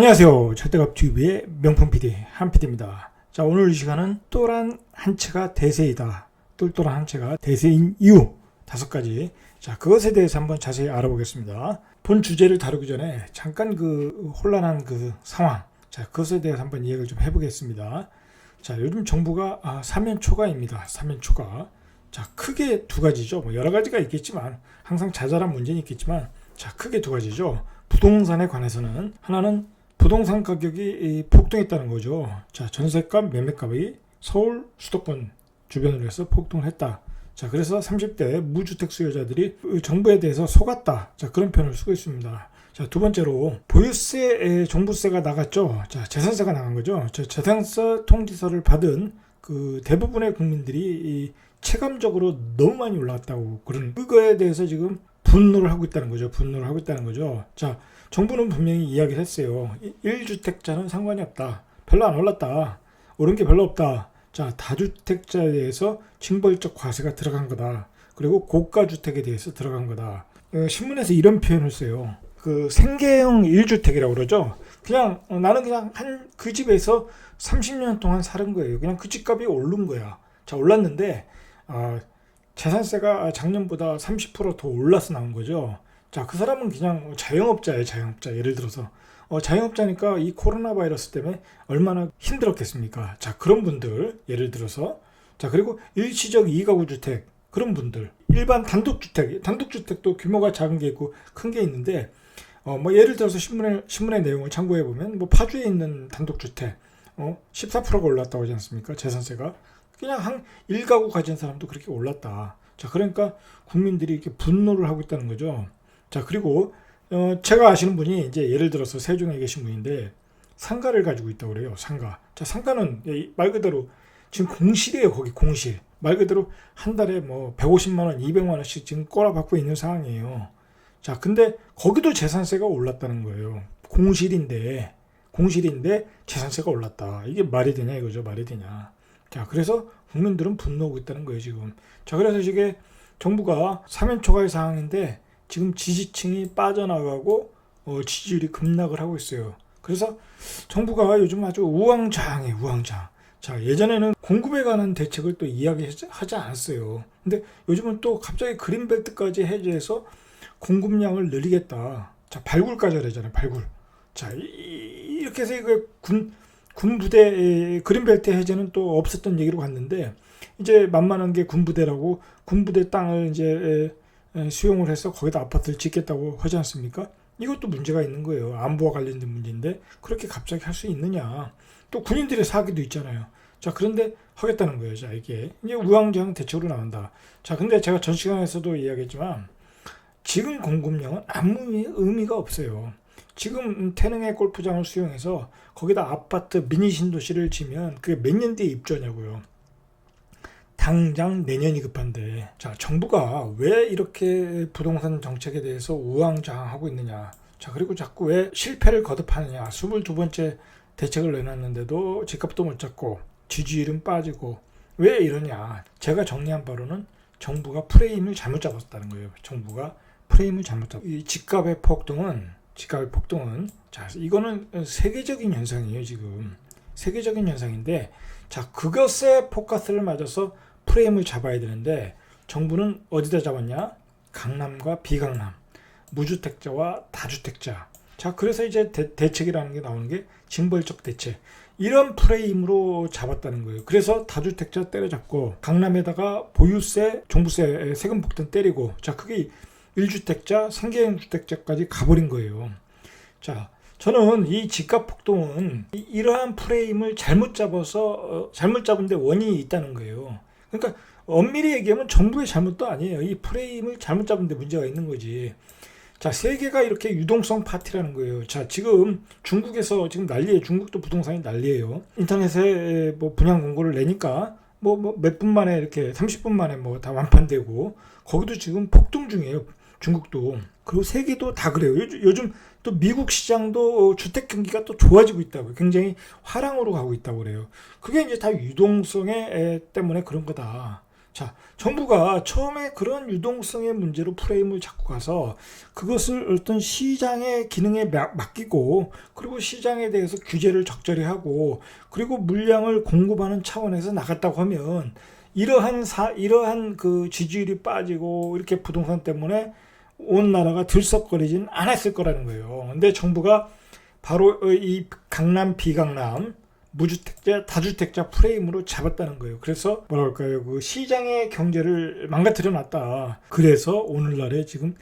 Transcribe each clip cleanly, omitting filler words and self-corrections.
안녕하세요. 절대값TV의 명품 PD 한PD입니다. 자, 오늘 이 시간은 똘똘한 한 채가 대세이다. 똘똘한 한 채가 대세인 이유 5가지. 자, 그것에 대해서 한번 자세히 알아보겠습니다. 본 주제를 다루기 전에 잠깐 혼란한 상황. 자, 그것에 대해서 한번 이야기를 좀 해보겠습니다. 자, 요즘 정부가 사면초가입니다. 사면초가. 자, 크게 2가지죠. 뭐 여러 가지가 있겠지만 항상 자잘한 문제는 있겠지만 자, 크게 2가지죠. 부동산에 관해서는 하나는 부동산 가격이 폭등했다는 거죠. 자, 전세값, 매매값이 서울 수도권 주변으로 해서 폭등을 했다. 자, 그래서 30대 무주택 수요자들이 정부에 대해서 속았다. 자, 그런 표현을 쓰고 있습니다. 자, 2번째로 보유세, 종부세가 나갔죠. 자, 재산세가 나간 거죠. 자, 재산세 통지서를 받은 대부분의 국민들이 체감적으로 너무 많이 올라갔다고 그런 그거에 대해서 지금 분노를 하고 있다는 거죠. 자, 정부는 분명히 이야기를 했어요. 1주택자는 상관이 없다. 별로 안 올랐다. 오른 게 별로 없다. 자, 다주택자에 대해서 징벌적 과세가 들어간 거다. 그리고 고가주택에 대해서 들어간 거다. 신문에서 이런 표현을 써요. 생계형 1주택이라고 그러죠. 그냥 나는 그냥 그 집에서 30년 동안 사는 거예요. 그냥 그 집값이 오른 거야. 자, 올랐는데 재산세가 작년보다 30% 더 올라서 나온 거죠. 자, 그 사람은 그냥 자영업자예요. 자영업자. 예를 들어서 자영업자니까 이 코로나 바이러스 때문에 얼마나 힘들었겠습니까? 자, 그런 분들 예를 들어서 자, 그리고 일시적 2가구 주택 그런 분들 일반 단독주택도 규모가 작은 게 있고 큰 게 있는데 뭐 예를 들어서 신문의 내용을 참고해 보면 뭐 파주에 있는 단독주택 14%가 올랐다고 하지 않습니까? 재산세가 그냥 1가구 가진 사람도 그렇게 올랐다. 자, 그러니까 국민들이 이렇게 분노를 하고 있다는 거죠. 자, 그리고 제가 아시는 분이 이제 예를 들어서 세종에 계신 분인데 상가를 가지고 있다고 그래요. 상가. 자, 상가는 말 그대로 지금 공실이에요. 거기 공실. 말 그대로 한 달에 뭐 150만 원, 200만 원씩 지금 꼬라박고 있는 상황이에요. 자, 근데 거기도 재산세가 올랐다는 거예요. 공실인데 재산세가 올랐다. 이게 말이 되냐 이거죠. 말이 되냐. 자, 그래서 국민들은 분노하고 있다는 거예요, 지금. 자, 그래서 이게 정부가 사면초가의 상황인데 지금 지지층이 빠져나가고 지지율이 급락을 하고 있어요. 그래서 정부가 요즘 아주 우왕좌왕이에요, 우왕좌왕. 자, 예전에는 공급에 관한 대책을 또 이야기하지 않았어요. 근데 요즘은 또 갑자기 그린벨트까지 해제해서 공급량을 늘리겠다. 자, 발굴까지 하잖아요, 발굴. 자, 이렇게 해서 군부대 그린벨트 해제는 또 없었던 얘기로 갔는데 이제 만만한 게 군부대라고 군부대 땅을 이제 수용을 해서 거기다 아파트를 짓겠다고 하지 않습니까? 이것도 문제가 있는 거예요. 안보와 관련된 문제인데 그렇게 갑자기 할 수 있느냐. 또 군인들의 사기도 있잖아요. 자, 그런데 하겠다는 거예요. 자, 이게 이제 우왕좌왕 대책으로 나온다. 자, 근데 제가 전 시간에서도 이야기했지만 지금 공급량은 아무 의미가 없어요. 지금 태릉의 골프장을 수용해서 거기다 아파트 미니 신도시를 지면 그게 몇 년 뒤에 입주하냐고요. 당장 내년이 급한데 자, 정부가 왜 이렇게 부동산 정책에 대해서 우왕좌왕하고 있느냐. 자, 그리고 자꾸 왜 실패를 거듭하느냐. 22번째 대책을 내놨는데도 집값도 못 잡고 지지율은 빠지고 왜 이러냐. 제가 정리한 바로는 정부가 프레임을 잘못 잡았다는 거예요. 정부가 프레임을 잘못 잡았다. 이 집값의 폭등은 자, 이거는 세계적인 현상이에요. 지금 세계적인 현상인데 자, 그것에 포커스를 맞아서 프레임을 잡아야 되는데 정부는 어디다 잡았냐? 강남과 비강남, 무주택자와 다주택자. 자, 그래서 이제 대책이라는 게 나오는 게 징벌적 대책. 이런 프레임으로 잡았다는 거예요. 그래서 다주택자 때려잡고 강남에다가 보유세, 종부세 세금 폭등 때리고 자, 그게 1주택자, 생계형 주택자까지 가버린 거예요. 자, 저는 이 집값 폭등은 이러한 프레임을 잘못 잡은데 원인이 있다는 거예요. 그러니까 엄밀히 얘기하면 정부의 잘못도 아니에요. 이 프레임을 잘못 잡은데 문제가 있는 거지. 자, 세계가 이렇게 유동성 파티라는 거예요. 자, 지금 중국에서 지금 난리예요. 중국도 부동산이 난리예요. 인터넷에 뭐 분양 공고를 내니까 뭐 몇 분 만에 이렇게 30분 만에 뭐 다 완판되고 거기도 지금 폭등 중이에요. 중국도. 그리고 세계도 다 그래요. 요즘 또 미국 시장도 주택 경기가 또 좋아지고 있다고, 굉장히 화랑으로 가고 있다고 그래요. 그게 이제 다 유동성에 때문에 그런 거다. 자, 정부가 처음에 그런 유동성의 문제로 프레임을 잡고 가서 그것을 어떤 시장의 기능에 맡기고, 그리고 시장에 대해서 규제를 적절히 하고, 그리고 물량을 공급하는 차원에서 나갔다고 하면 이러한 그 지지율이 빠지고 이렇게 부동산 때문에 온 나라가 들썩거리진 않았을 거라는 거예요. 근데 정부가 바로 이 강남 비강남 무주택자 다주택자 프레임으로 잡았다는 거예요. 그래서 뭐랄까요, 그 시장의 경제를 망가뜨려 놨다. 그래서 오늘날에 지금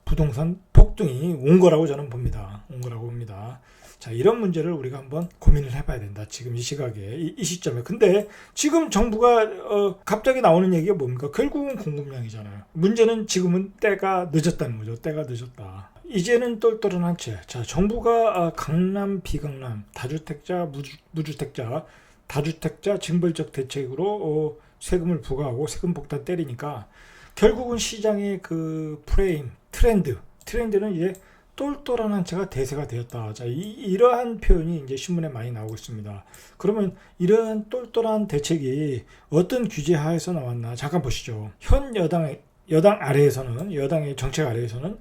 부동산 폭등이 온 거라고 저는 봅니다. 온 거라고 봅니다. 자, 이런 문제를 우리가 한번 고민을 해봐야 된다. 지금 이 시각에, 이 시점에. 근데 지금 정부가 갑자기 나오는 얘기가 뭡니까? 결국은 공급량이잖아요. 문제는 지금은 때가 늦었다는 거죠. 때가 늦었다. 이제는 똘똘한 한 채. 자, 정부가 강남, 비강남, 다주택자, 무주택자, 다주택자 징벌적 대책으로 세금을 부과하고 세금 폭탄 때리니까 결국은 시장의 그 프레임, 트렌드는 이제 똘똘한 한 채가 대세가 되었다. 자, 이러한 표현이 이제 신문에 많이 나오고 있습니다. 그러면 이러한 똘똘한 대책이 어떤 규제 하에서 나왔나? 잠깐 보시죠. 현 여당의 정책 아래에서는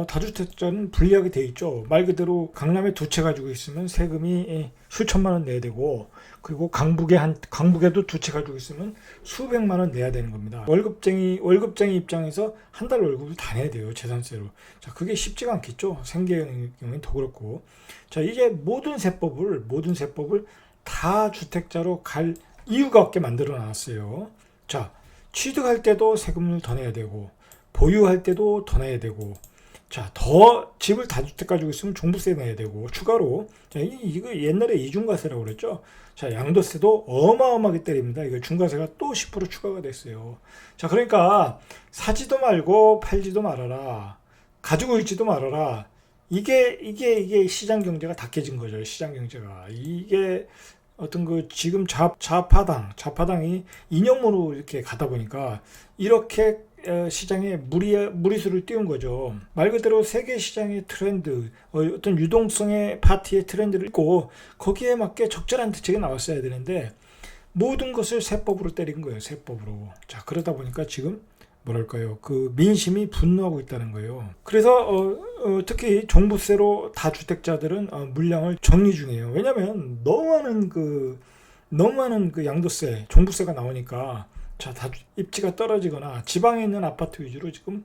다주택자는 불리하게 돼 있죠. 말 그대로 강남에 두 채 가지고 있으면 세금이 수천만 원 내야 되고, 그리고 강북에도 두 채 가지고 있으면 수백만 원 내야 되는 겁니다. 월급쟁이 입장에서 한 달 월급을 다 내야 돼요. 재산세로. 자, 그게 쉽지가 않겠죠. 생계의 경우엔 더 그렇고. 자, 이제 모든 세법을 다주택자로 갈 이유가 없게 만들어 놨어요. 자, 취득할 때도 세금을 더 내야 되고, 보유할 때도 더 내야 되고, 자, 더 집을 다주택 가지고 있으면 종부세 내야 되고, 추가로. 자, 이거 옛날에 이중과세라고 그랬죠. 자, 양도세도 어마어마하게 때립니다. 이거 중과세가 또 10% 추가가 됐어요. 자, 그러니까 사지도 말고 팔지도 말아라. 가지고 있지도 말아라. 이게 시장 경제가 다 깨진 거죠. 시장 경제가. 이게 어떤 그 지금 좌파당이 이념으로 이렇게 가다 보니까 이렇게 시장에 무리수를 띄운 거죠. 말 그대로 세계 시장의 트렌드, 어떤 유동성의 파티의 트렌드를 있고 거기에 맞게 적절한 대책이 나왔어야 되는데 모든 것을 세법으로 때린 거예요. 세법으로. 자, 그러다 보니까 지금 뭐랄까요, 그 민심이 분노하고 있다는 거예요. 그래서 특히 종부세로 다주택자들은 물량을 정리 중이에요. 왜냐하면 너무 많은 그 양도세, 종부세가 나오니까 자, 입지가 떨어지거나 지방에 있는 아파트 위주로 지금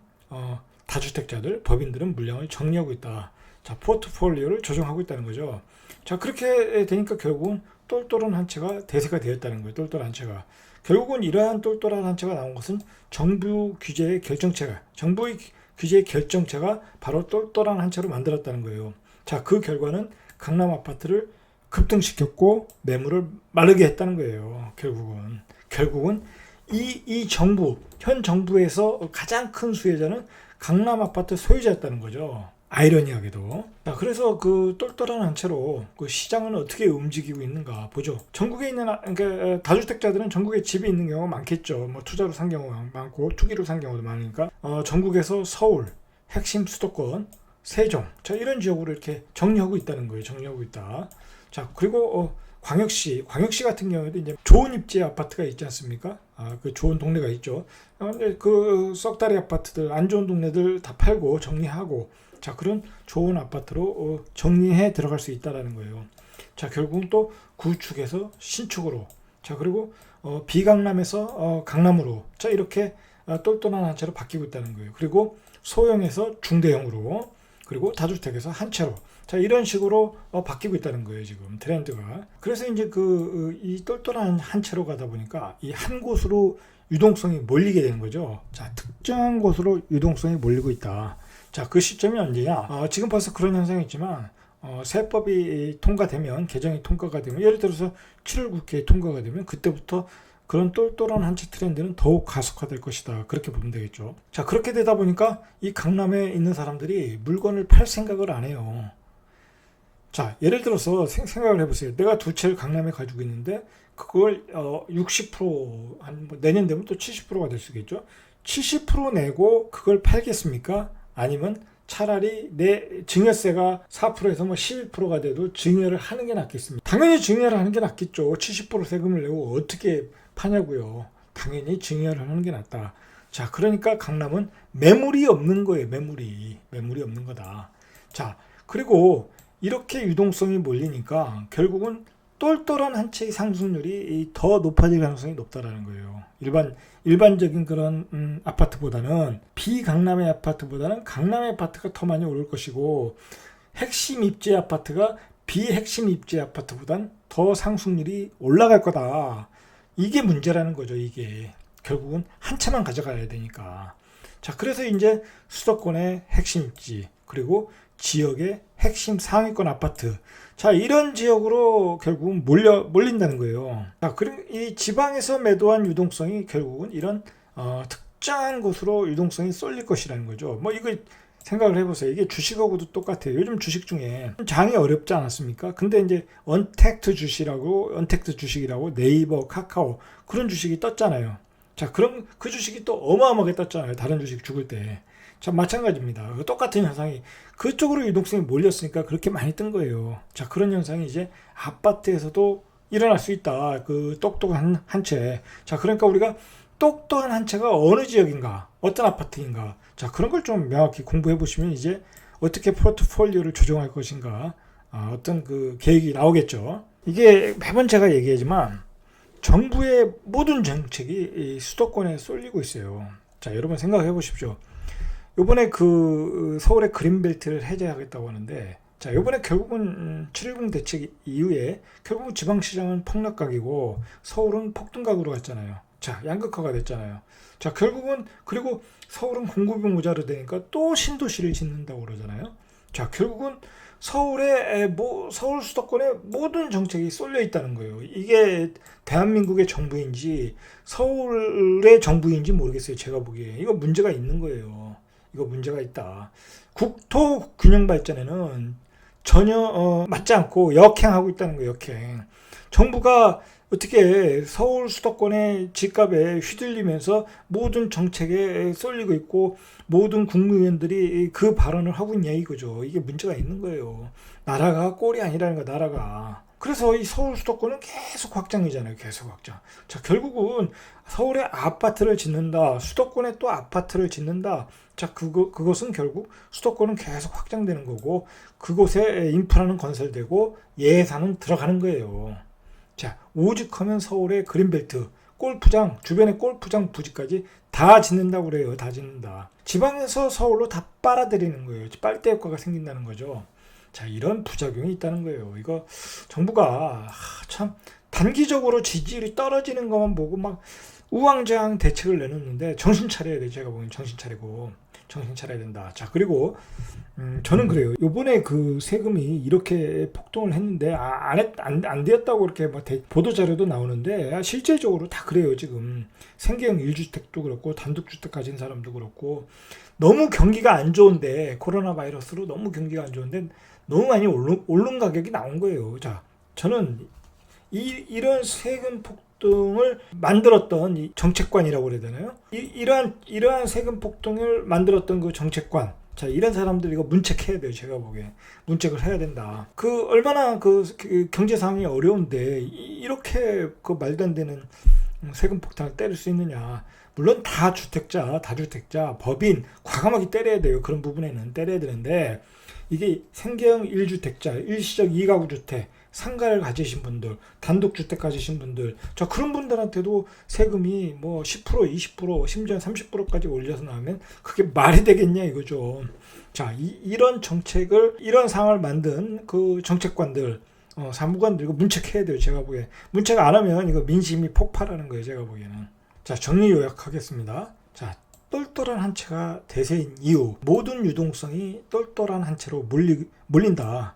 다주택자들, 법인들은 물량을 정리하고 있다. 자, 포트폴리오를 조정하고 있다는 거죠. 자, 그렇게 되니까 결국은 똘똘한 한 채가 대세가 되었다는 거예요. 똘똘한 한 채가. 결국은 이러한 똘똘한 한 채가 나온 것은 정부의 규제의 결정체가 바로 똘똘한 한 채로 만들었다는 거예요. 자, 그 결과는 강남 아파트를 급등시켰고 매물을 마르게 했다는 거예요. 결국은 현 정부에서 가장 큰 수혜자는 강남 아파트 소유자였다는 거죠. 아이러니하게도. 자, 그래서 그 똘똘한 한 채로 그 시장은 어떻게 움직이고 있는가 보죠. 전국에 있는, 그러니까 다주택자들은 전국에 집이 있는 경우가 많겠죠. 뭐 투자로 산 경우가 많고 투기로 산 경우도 많으니까 전국에서 서울, 핵심 수도권, 세종, 자, 이런 지역으로 이렇게 정리하고 있다는 거예요. 정리하고 있다. 자, 그리고 광역시 같은 경우에도 이제 좋은 입지의 아파트가 있지 않습니까? 그 좋은 동네가 있죠. 근데 그 썩다리 아파트들, 안 좋은 동네들 다 팔고 정리하고, 자, 그런 좋은 아파트로 정리해 들어갈 수 있다라는 거예요. 자, 결국은 또 구축에서 신축으로, 자, 그리고 비강남에서 강남으로, 자, 이렇게 똘똘한 한 채로 바뀌고 있다는 거예요. 그리고 소형에서 중대형으로, 그리고 다주택에서 한 채로, 자, 이런 식으로 바뀌고 있다는 거예요. 지금 트렌드가. 그래서 이제 이 똘똘한 한 채로 가다 보니까 이 한 곳으로 유동성이 몰리게 되는 거죠. 자, 특정한 곳으로 유동성이 몰리고 있다. 자, 그 시점이 언제냐? 지금 벌써 그런 현상이 있지만 세법이 통과되면, 개정이 통과가 되면, 예를 들어서 7월 국회에 통과가 되면 그때부터 그런 똘똘한 한 채 트렌드는 더욱 가속화될 것이다. 그렇게 보면 되겠죠. 자, 그렇게 되다 보니까 이 강남에 있는 사람들이 물건을 팔 생각을 안 해요. 자, 예를 들어서 생각을 해보세요. 내가 두 채를 강남에 가지고 있는데 그걸 60%, 내년 되면 또 70%가 될 수 있겠죠. 70% 내고 그걸 팔겠습니까? 아니면 차라리 내 증여세가 4%에서 11%가 돼도 증여를 하는 게 낫겠습니다. 당연히 증여를 하는 게 낫겠죠. 70% 세금을 내고 어떻게 파냐고요. 당연히 증여를 하는 게 낫다. 자, 그러니까 강남은 매물이 없는 거예요. 매물이 없는 거다. 자, 그리고 이렇게 유동성이 몰리니까 결국은 똘똘한 한 채의 상승률이 더 높아질 가능성이 높다라는 거예요. 일반적인 그런 아파트보다는 비강남의 아파트보다는 강남의 아파트가 더 많이 오를 것이고, 핵심 입지 아파트가 비핵심 입지 아파트보단 더 상승률이 올라갈 거다. 이게 문제라는 거죠. 이게 결국은 한 채만 가져가야 되니까. 자, 그래서 이제 수도권의 핵심 입지, 그리고 지역의 핵심 상위권 아파트, 자, 이런 지역으로 결국은 몰린다는 거예요. 자, 그리고 이 지방에서 매도한 유동성이 결국은 이런 특정한 곳으로 유동성이 쏠릴 것이라는 거죠. 뭐 이거 생각을 해보세요. 이게 주식하고도 똑같아요. 요즘 주식 중에 장이 어렵지 않았습니까? 근데 이제 언택트 주식이라고 네이버, 카카오 그런 주식이 떴잖아요. 자, 그럼 그 주식이 또 어마어마하게 떴잖아요. 다른 주식 죽을 때. 자, 마찬가지입니다. 똑같은 현상이 그쪽으로 유동성이 몰렸으니까 그렇게 많이 뜬 거예요. 자, 그런 현상이 이제 아파트에서도 일어날 수 있다. 그 똑똑한 한 채. 자, 그러니까 우리가 똑똑한 한 채가 어느 지역인가, 어떤 아파트인가. 자, 그런 걸 좀 명확히 공부해 보시면 이제 어떻게 포트폴리오를 조정할 것인가, 어떤 그 계획이 나오겠죠. 이게 매번 제가 얘기하지만 정부의 모든 정책이 수도권에 쏠리고 있어요. 자, 여러분 생각해 보십시오. 요번에 그 서울의 그린벨트를 해제하겠다고 하는데, 자, 요번에 결국은 7.10 대책 이후에 결국은 지방시장은 폭락각이고 서울은 폭등각으로 갔잖아요. 자, 양극화가 됐잖아요. 자, 결국은 그리고 서울은 공급이 모자라 되니까 또 신도시를 짓는다고 그러잖아요. 자, 결국은 서울 수도권에 모든 정책이 쏠려 있다는 거예요. 이게 대한민국의 정부인지 서울의 정부인지 모르겠어요. 제가 보기에 이거 문제가 있는 거예요. 이거 문제가 있다. 국토 균형 발전에는 전혀 맞지 않고 역행하고 있다는 거예요. 역행. 정부가 어떻게 서울 수도권의 집값에 휘둘리면서 모든 정책에 쏠리고 있고 모든 국무위원들이 그 발언을 하고 있냐 이거죠. 이게 문제가 있는 거예요. 나라가 꼴이 아니라는 거, 나라가. 그래서 이 서울 수도권은 계속 확장이잖아요. 계속 확장. 자, 결국은 서울에 아파트를 짓는다. 수도권에 또 아파트를 짓는다. 자, 그것은 결국 수도권은 계속 확장되는 거고 그곳에 인프라는 건설되고 예산은 들어가는 거예요. 자, 오죽하면 서울의 그린벨트, 골프장, 주변에 골프장 부지까지 다 짓는다고 그래요. 다 짓는다. 지방에서 서울로 다 빨아들이는 거예요. 빨대 효과가 생긴다는 거죠. 자, 이런 부작용이 있다는 거예요. 이거 정부가 참 단기적으로 지지율이 떨어지는 것만 보고 막 우왕좌왕 대책을 내놓는데 정신 차려야 돼. 제가 보기엔 정신 차려야 된다. 자, 그리고 저는 그래요. 요번에 그 세금이 이렇게 폭등을 했는데 안 되었다고 이렇게 막 보도 자료도 나오는데 실질적으로 다 그래요. 지금 생계형 1주택도 그렇고 단독주택 가진 사람도 그렇고 너무 경기가 안 좋은데 코로나 바이러스로 너무 경기가 안 좋은데 너무 많이 오른 가격이 나온 거예요. 자, 저는 이런 세금 폭등을 만들었던 이 정책관이라고 그래야 되나요? 이러한 세금 폭등을 만들었던 그 정책관, 자, 이런 사람들 이거 문책해야 돼요. 제가 보기에 문책을 해야 된다. 그 얼마나 그 경제 상황이 어려운데 이렇게 그 말도 안 되는 세금 폭탄을 때릴 수 있느냐. 물론 다주택자, 법인 과감하게 때려야 돼요. 그런 부분에는 때려야 되는데 이게 생계형 1주택자, 일시적 2가구 주택, 상가를 가지신 분들, 단독주택 가지신 분들, 자, 그런 분들한테도 세금이 뭐 10%, 20%, 심지어 30%까지 올려서 나오면 그게 말이 되겠냐 이거죠. 자, 이런 정책을, 이런 상황을 만든 그 정책관들, 사무관들 이거 문책해야 돼요. 제가 보기에 문책 안 하면 이거 민심이 폭발하는 거예요. 제가 보기에는. 자, 정리 요약하겠습니다. 자, 똘똘한 한 채가 대세인 이유, 모든 유동성이 똘똘한 한 채로 몰린다.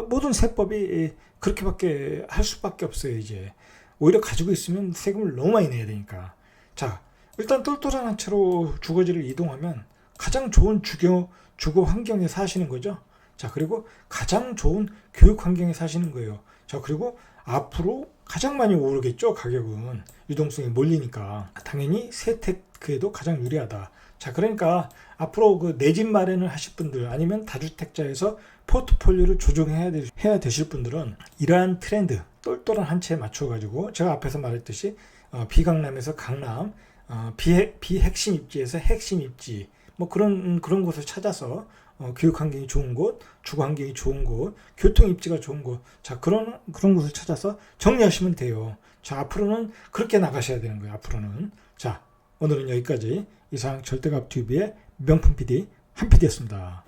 모든 세법이 그렇게밖에 할 수밖에 없어요. 이제 오히려 가지고 있으면 세금을 너무 많이 내야 되니까. 자, 일단 똘똘한 한 채로 주거지를 이동하면 가장 좋은 주거 환경에 사시는 거죠. 자, 그리고 가장 좋은 교육 환경에 사시는 거예요. 자, 그리고 앞으로 가장 많이 오르겠죠. 가격은 유동성이 몰리니까 당연히 세테크에도 가장 유리하다. 자, 그러니까 앞으로 그 내 집 마련을 하실 분들 아니면 다주택자에서 포트폴리오를 조정해야 되실 분들은 이러한 트렌드 똘똘한 한 채에 맞춰 가지고 제가 앞에서 말했듯이 비강남에서 강남, 비핵심 입지에서 핵심 입지, 뭐 그런 곳을 찾아서 교육 환경이 좋은 곳, 주거 환경이 좋은 곳, 교통 입지가 좋은 곳, 자 그런 곳을 찾아서 정리하시면 돼요. 자 앞으로는 그렇게 나가셔야 되는 거예요. 앞으로는. 자 오늘은 여기까지. 이상 절대값 튜브의 명품 PD 한 PD였습니다.